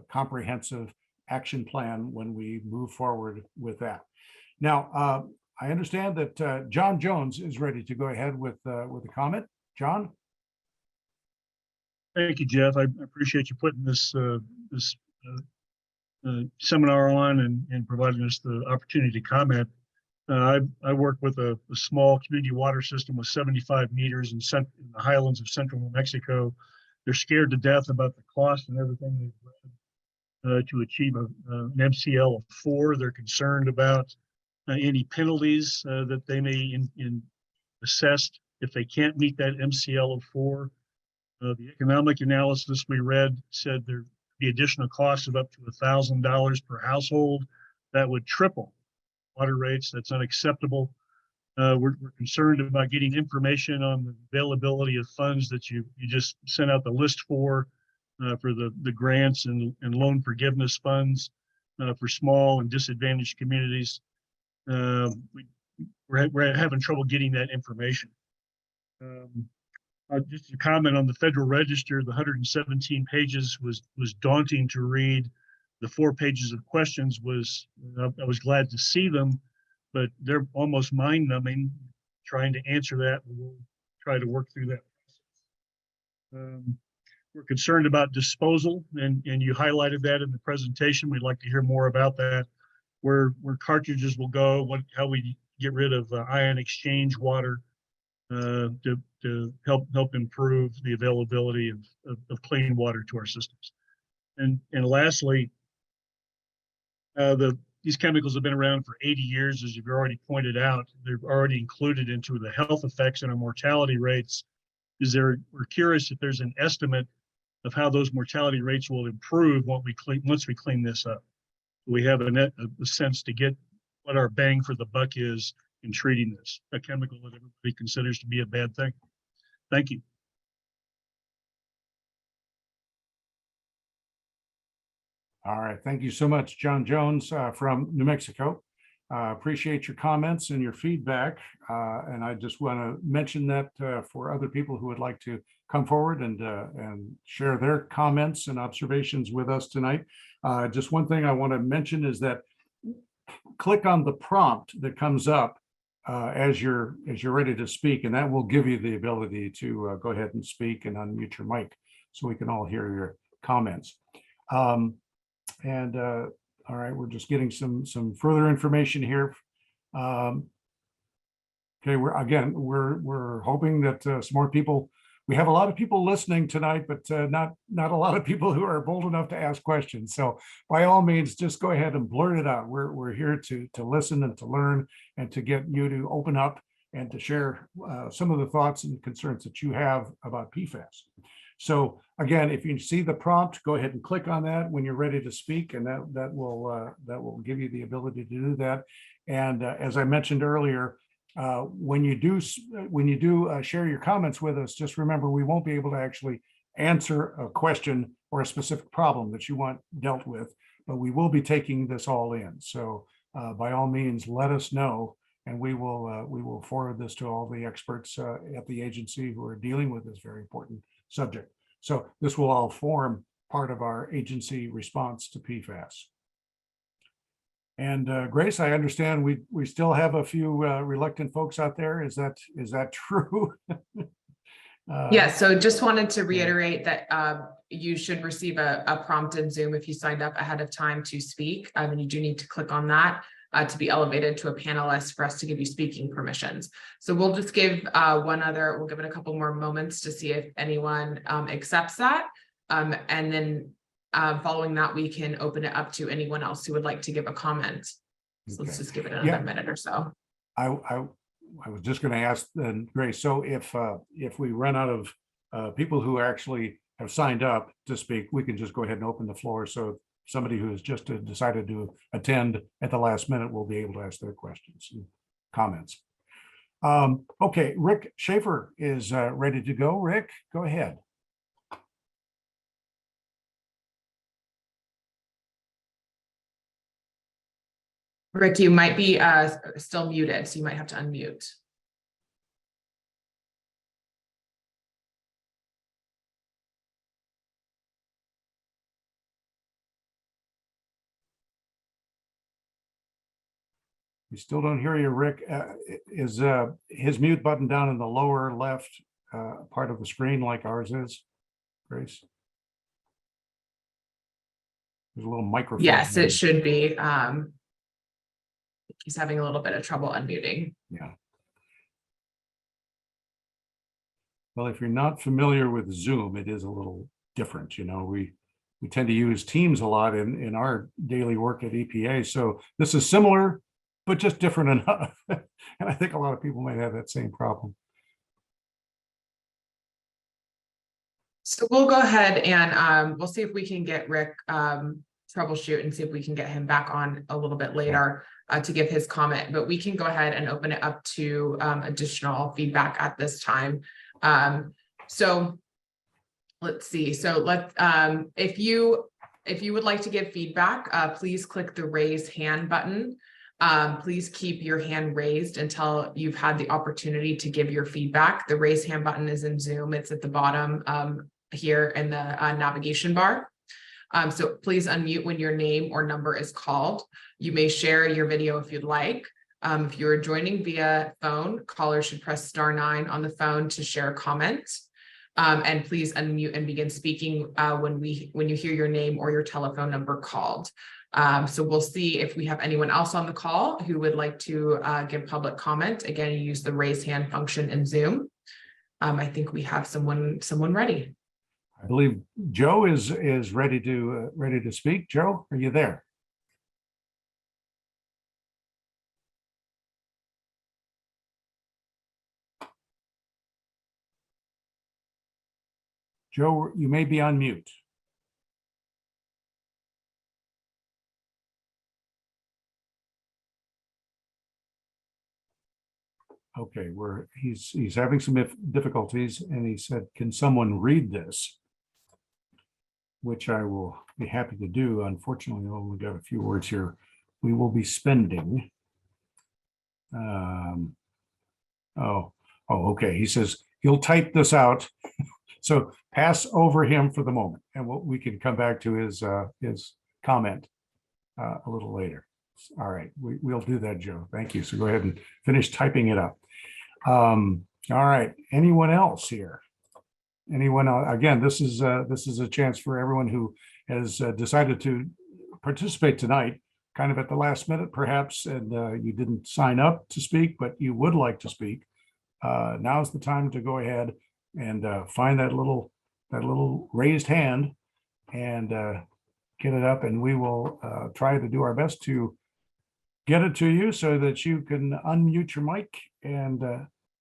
comprehensive action plan when we move forward with that. Now, I understand that John Jones is ready to go ahead with a comment. John? Thank you, Jeff. I appreciate you putting this seminar on and providing us the opportunity to comment. I work with a small community water system with 75 meters in the highlands of central New Mexico. They're scared to death about the cost and everything they've read to achieve an MCL of 4. They're concerned about any penalties that they may assessed if they can't meet that MCL of 4. The economic analysis we read said there'd be additional costs of up to $1,000 per household. That would triple water rates. That's unacceptable. We're concerned about getting information on the availability of funds that you just sent out the list for the grants and loan forgiveness funds for small and disadvantaged communities. We're having trouble getting that information. Just a comment on the Federal Register, the 117 pages was daunting to read. The 4 pages of questions I was glad to see them, but they're almost mind-numbing trying to answer that. We'll try to work through that process. We're concerned about disposal, and you highlighted that in the presentation. We'd like to hear more about that, where cartridges will go, how we get rid of ion exchange water to help improve the availability of clean water to our systems. And lastly, these chemicals have been around for 80 years, as you've already pointed out. They're already included into the health effects and our mortality rates. We're curious if there's an estimate of how those mortality rates will improve once we clean this up. We have a sense to get what our bang for the buck is in treating this, a chemical that everybody considers to be a bad thing. Thank you. All right, thank you so much, John Jones from New Mexico. Appreciate your comments and your feedback. And I just want to mention that for other people who would like to come forward and share their comments and observations with us tonight. Just one thing I want to mention is that click on the prompt that comes up as you're ready to speak, and that will give you the ability to go ahead and speak and unmute your mic so we can all hear your comments. All right, we're just getting some further information here. Okay, we're hoping that some more people. We have a lot of people listening tonight, but not a lot of people who are bold enough to ask questions. So by all means, just go ahead and blurt it out. We're here to listen and to learn and to get you to open up and to share some of the thoughts and concerns that you have about PFAS. So again, if you see the prompt, go ahead and click on that when you're ready to speak, and that will give you the ability to do that. And as I mentioned earlier, when you do share your comments with us, just remember we won't be able to actually answer a question or a specific problem that you want dealt with, but we will be taking this all in. So by all means, let us know, and we will forward this to all the experts at the agency who are dealing with this very important subject. So this will all form part of our agency response to PFAS. And Grace, I understand we still have a few reluctant folks out there. Is that true? Yeah, so just wanted to reiterate that you should receive a prompt in Zoom if you signed up ahead of time to speak. And you do need to click on that to be elevated to a panelist for us to give you speaking permissions. So we'll just give we'll give it a couple more moments to see if anyone accepts that. And then following that, we can open it up to anyone else who would like to give a comment. So let's just give it another minute or so. I was just going to ask then, Grace, so if we run out of people who actually have signed up to speak, we can just go ahead and open the floor. So somebody who has just decided to attend at the last minute will be able to ask their questions and comments. Okay, Rick Schaefer is ready to go. Rick, go ahead. Rick, you might be still muted, so you might have to unmute. We still don't hear you, Rick. Is his mute button down in the lower left part of the screen like ours is, Grace? There's a little microphone. Yes, it should be. He's having a little bit of trouble unmuting. Yeah. Well, if you're not familiar with Zoom, it is a little different. You know, we tend to use Teams a lot in our daily work at EPA. So this is similar, but just different enough. And I think a lot of people might have that same problem. So we'll go ahead and we'll see if we can get Rick troubleshoot and see if we can get him back on a little bit later to give his comment, but we can go ahead and open it up to additional feedback at this time. So let's see. So if you would like to give feedback, please click the raise hand button. Please keep your hand raised until you've had the opportunity to give your feedback. The raise hand button is in Zoom. It's at the bottom here in the navigation bar. So please unmute when your name or number is called. You may share your video if you'd like. If you're joining via phone, callers should press *9 on the phone to share a comment. And please unmute and begin speaking when you hear your name or your telephone number called. So we'll see if we have anyone else on the call who would like to give public comment. Again, you use the raise hand function in Zoom. I think we have someone ready. I believe Joe is ready to speak. Joe, are you there? Joe, you may be on mute. Okay, he's having some difficulties, and he said, "Can someone read this?" Which I will be happy to do. Unfortunately, I only got a few words here. We will be spending. Okay. He says he'll type this out. So pass over him for the moment, and we can come back to his comment a little later. All right, we'll do that, Joe. Thank you. So go ahead and finish typing it up. All right. Anyone else here? Anyone else? Again, this is a chance for everyone who has decided to participate tonight, kind of at the last minute, perhaps, and you didn't sign up to speak, but you would like to speak. Now's the time to go ahead and find that little raised hand and get it up, and we will try to do our best to get it to you so that you can unmute your mic and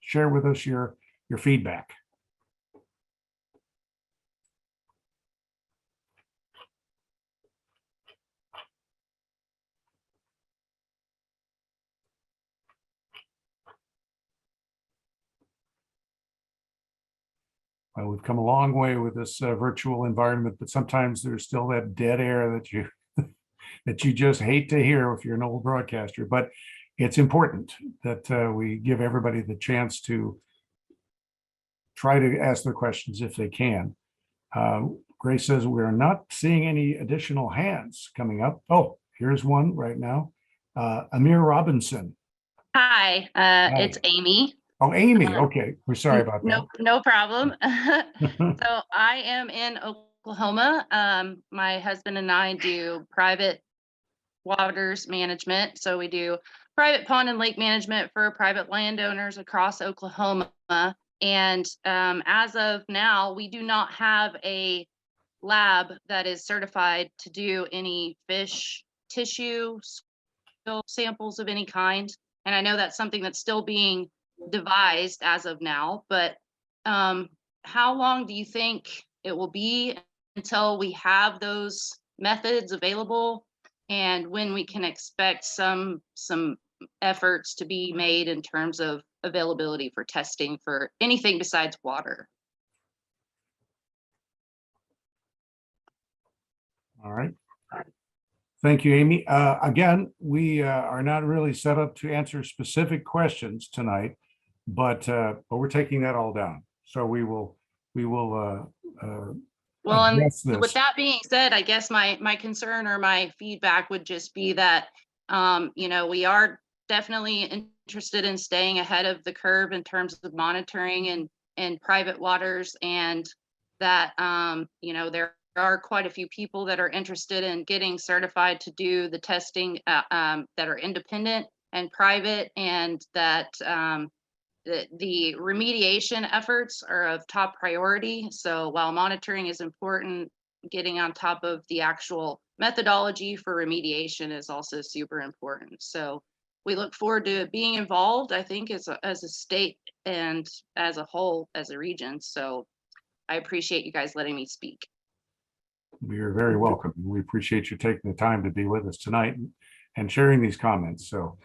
share with us your feedback. Well, we've come a long way with this virtual environment, but sometimes there's still that dead air that you just hate to hear if you're an old broadcaster. But it's important that we give everybody the chance to try to ask their questions if they can. Grace says we're not seeing any additional hands coming up. Oh, here's one right now. Amir Robinson. Hi, it's Amy. Oh, Amy. Okay, we're sorry about that. No problem. So I am in Oklahoma. My husband and I do private waters management. So we do private pond and lake management for private landowners across Oklahoma. And as of now, we do not have a lab that is certified to do any fish tissue samples of any kind. And I know that's something that's still being devised as of now, but how long do you think it will be until we have those methods available, and when we can expect some efforts to be made in terms of availability for testing for anything besides water? All right. Thank you, Amy. Again, we are not really set up to answer specific questions tonight, but we're taking that all down. So we will Well, and address this. with that being said, I guess my concern or my feedback would just be that, we are definitely interested in staying ahead of the curve in terms of monitoring and private waters, and that, there are quite a few people that are interested in getting certified to do the testing that are independent and private, and that the remediation efforts are of top priority. So while monitoring is important, getting on top of the actual methodology for remediation is also super important. So we look forward to being involved, I think, as a state and as a whole, as a region. So I appreciate you guys letting me speak. You're very welcome. We appreciate you taking the time to be with us tonight and sharing these comments. So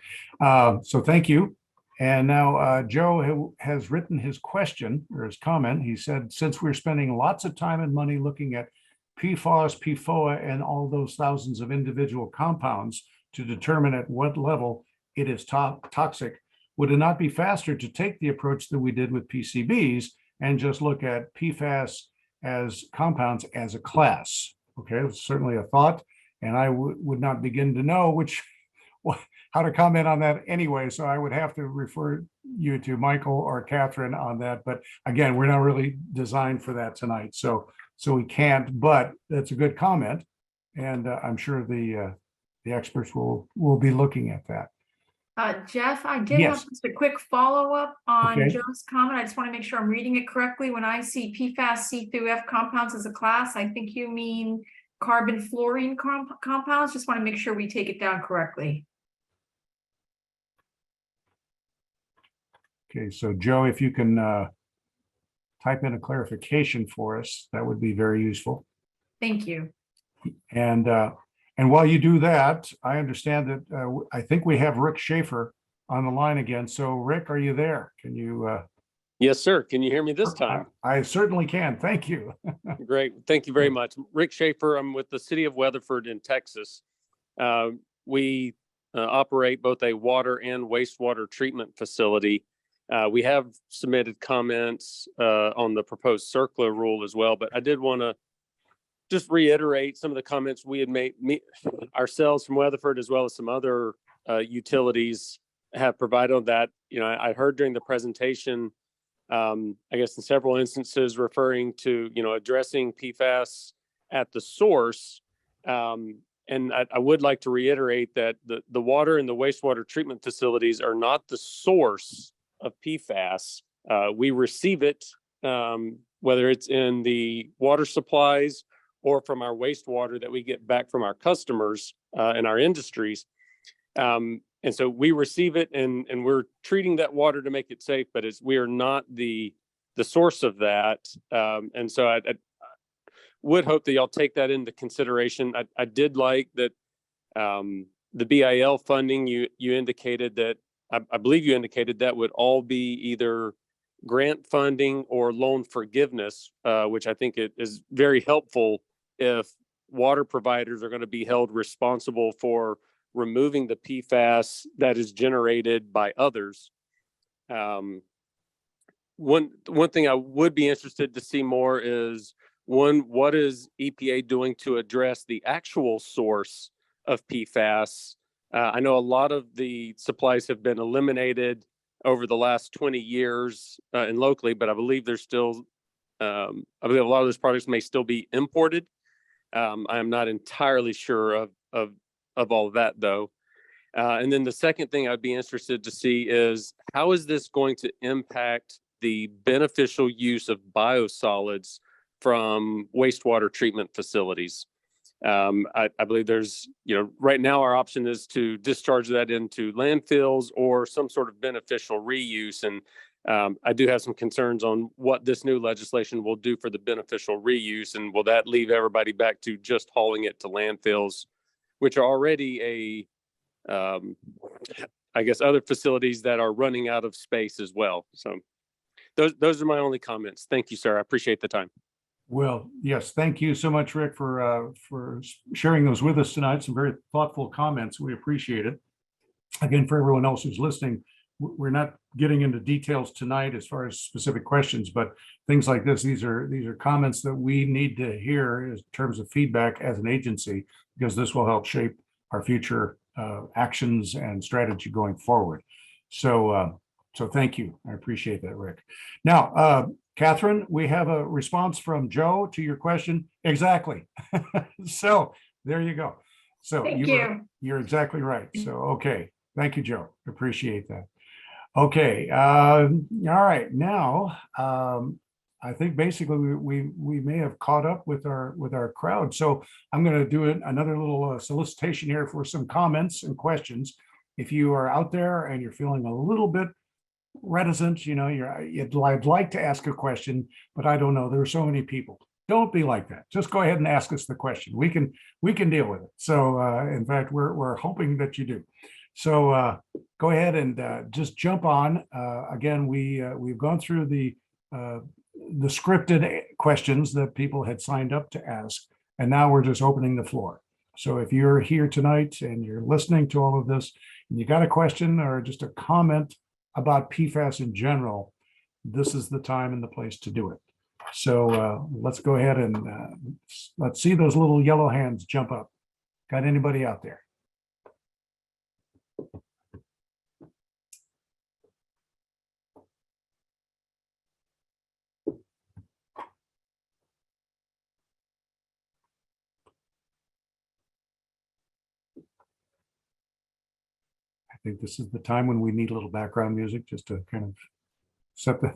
thank you. And now Joe, who has written his question or his comment, he said, since we're spending lots of time and money looking at PFAS, PFOA, and all those thousands of individual compounds to determine at what level it is toxic, would it not be faster to take the approach that we did with PCBs and just look at PFAS as compounds as a class? Okay, it's certainly a thought, and I would not begin to know how to comment on that anyway. So I would have to refer you to Michael or Catherine on that. But again, we're not really designed for that tonight, so we can't. But that's a good comment, and I'm sure the the experts will be looking at that. Jeff, I did have Yes. just a quick follow-up on Okay. Joe's comment. I just want to make sure I'm reading it correctly. When I see PFAS C through F compounds as a class, I think you mean carbon fluorine compounds. Just want to make sure we take it down correctly. Okay, so Joe, if you can type in a clarification for us, that would be very useful. Thank you. And while you do that, I understand that I think we have Rick Schaefer on the line again. So Rick, are you there? Can you? Yes, sir. Can you hear me this time? I certainly can. Thank you. Great. Thank you very much. Rick Schaefer. I'm with the city of Weatherford in Texas. We operate both a water and wastewater treatment facility. We have submitted comments on the proposed CERCLA rule as well, but I did want to just reiterate some of the comments we had made ourselves from Weatherford, as well as some other utilities have provided on that. You know, I heard during the presentation, I guess in several instances referring to, you know, addressing PFAS at the source. And I would like to reiterate that the water and the wastewater treatment facilities are not the source of PFAS. We receive it, whether it's in the water supplies or from our wastewater that we get back from our customers and our industries. And so we receive it and we're treating that water to make it safe, but we are not the source of that. And so I would hope that y'all take that into consideration. I did like that the BIL funding, you indicated that, I believe you indicated that would all be either grant funding or loan forgiveness, which I think it is very helpful if water providers are going to be held responsible for removing the PFAS that is generated by others. One thing I would be interested to see more is, what is EPA doing to address the actual source of PFAS? I know a lot of the supplies have been eliminated over the last 20 years and locally, but I believe there's still, I believe a lot of those products may still be imported. I'm not entirely sure of all of that though. And then the second thing I'd be interested to see is, how is this going to impact the beneficial use of biosolids from wastewater treatment facilities? I believe there's, you know, right now our option is to discharge that into landfills or some sort of beneficial reuse. And I do have some concerns on what this new legislation will do for the beneficial reuse. And will that leave everybody back to just hauling it to landfills, which are already I guess other facilities that are running out of space as well. So those are my only comments. Thank you, sir. I appreciate the time. Well, yes, thank you so much, Rick, for sharing those with us tonight. Some very thoughtful comments. We appreciate it. Again, for everyone else who's listening, we're not getting into details tonight as far as specific questions, but things like this, these are comments that we need to hear in terms of feedback as an agency, because this will help shape our future actions and strategy going forward. So thank you. I appreciate that, Rick. Now, Catherine, we have a response from Joe to your question. Exactly. So there you go. So Thank you. You're exactly right. So, okay. Thank you, Joe. Appreciate that. Okay. All right. Now, I think basically we may have caught up with our crowd. So I'm going to do another little solicitation here for some comments and questions. If you are out there and you're feeling a little bit reticent, you know, I'd like to ask a question, but I don't know. There are so many people. Don't be like that. Just go ahead and ask us the question. We can deal with it. So in fact, we're hoping that you do. So go ahead and just jump on. Again, we've gone through the scripted questions that people had signed up to ask, and now we're just opening the floor. So if you're here tonight and you're listening to all of this, and you got a question or just a comment about PFAS in general, this is the time and the place to do it. So let's go ahead and let's see those little yellow hands jump up. Got anybody out there? think this is the time when we need a little background music just to kind of set the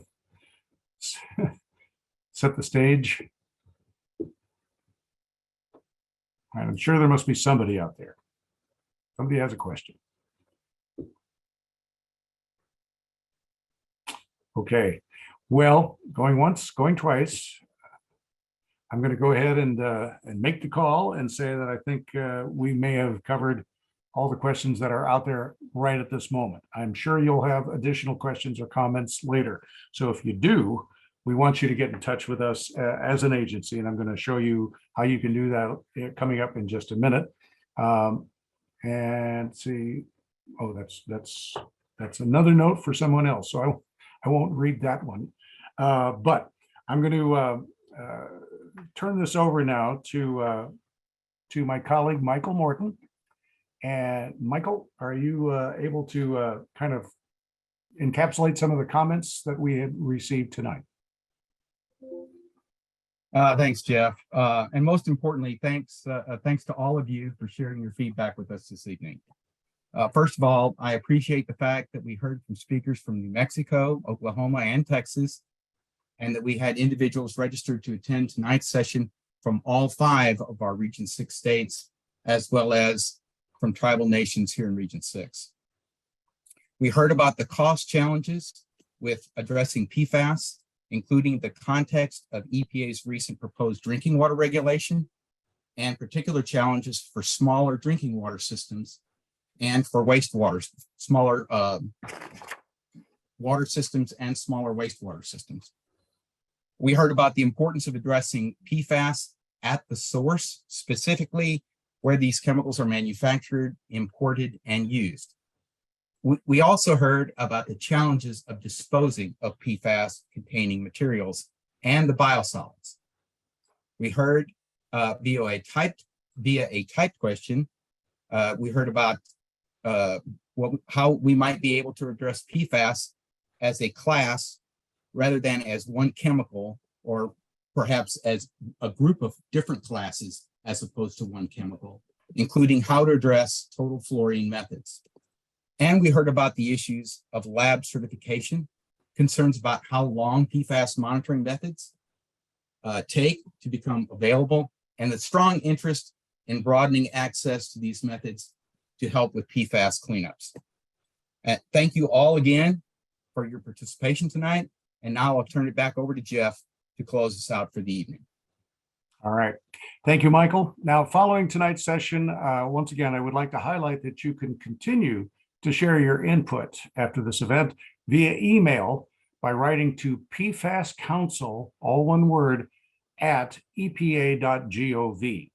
set the stage. And I'm sure there must be somebody out there. Somebody has a question. Okay, well, going once, going twice. I'm going to go ahead and make the call and say that I think we may have covered all the questions that are out there right at this moment. I'm sure you'll have additional questions or comments later. So if you do, we want you to get in touch with us as an agency, and I'm going to show you how you can do that coming up in just a minute. And see, oh, that's another note for someone else. So I won't read that one, but I'm going to turn this over now to my colleague, Michael Morton. And Michael, are you able to kind of encapsulate some of the comments that we had received tonight? Thanks, Jeff. And most importantly, thanks to all of you for sharing your feedback with us this evening. First of all, I appreciate the fact that we heard from speakers from New Mexico, Oklahoma, and Texas, and that we had individuals registered to attend tonight's session from all 5 of our Region 6 states, as well as from tribal nations here in Region 6. We heard about the cost challenges with addressing PFAS, including the context of EPA's recent proposed drinking water regulation and particular challenges for smaller drinking water systems and for wastewater, smaller water systems and smaller wastewater systems. We heard about the importance of addressing PFAS at the source, specifically where these chemicals are manufactured, imported, and used. We also heard about the challenges of disposing of PFAS containing materials and the biosolids. We heard via a typed question, we heard about how we might be able to address PFAS as a class rather than as one chemical, or perhaps as a group of different classes as opposed to one chemical, including how to address total fluorine methods. And we heard about the issues of lab certification, concerns about how long PFAS monitoring methods take to become available, and the strong interest in broadening access to these methods to help with PFAS cleanups. Thank you all again for your participation tonight. And now I'll turn it back over to Jeff to close us out for the evening. All right. Thank you, Michael. Now, following tonight's session, once again, I would like to highlight that you can continue to share your input after this event via email by writing to PFAS Council, all one word, at epa.gov.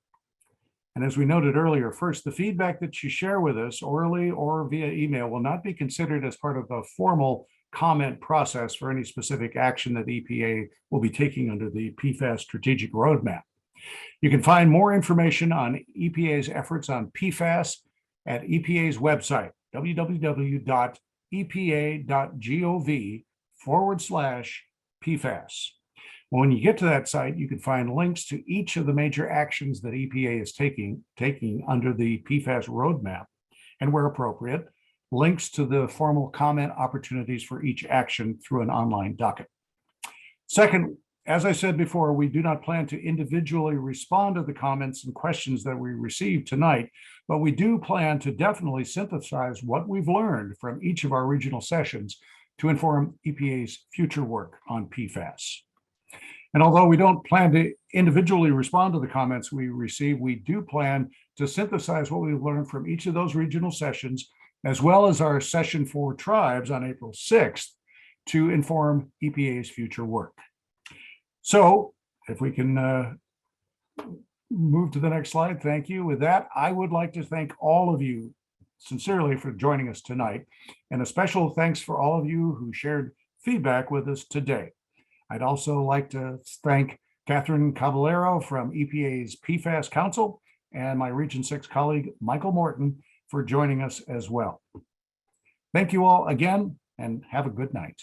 And as we noted earlier, first, the feedback that you share with us orally or via email will not be considered as part of the formal comment process for any specific action that EPA will be taking under the PFAS Strategic Roadmap. You can find more information on EPA's efforts on PFAS at EPA's website, www.epa.gov/PFAS. When you get to that site, you can find links to each of the major actions that EPA is taking under the PFAS roadmap, and where appropriate, links to the formal comment opportunities for each action through an online docket. Second, as I said before, we do not plan to individually respond to the comments and questions that we received tonight, but we do plan to definitely synthesize what we've learned from each of our regional sessions to inform EPA's future work on PFAS. And although we don't plan to individually respond to the comments we receive, we do plan to synthesize what we've learned from each of those regional sessions, as well as our session for tribes on April 6th, to inform EPA's future work. So if we can move to the next slide, thank you. With that, I would like to thank all of you sincerely for joining us tonight, and a special thanks for all of you who shared feedback with us today. I'd also like to thank Catherine Caballero from EPA's PFAS Council and my Region 6 colleague, Michael Morton, for joining us as well. Thank you all again, and have a good night.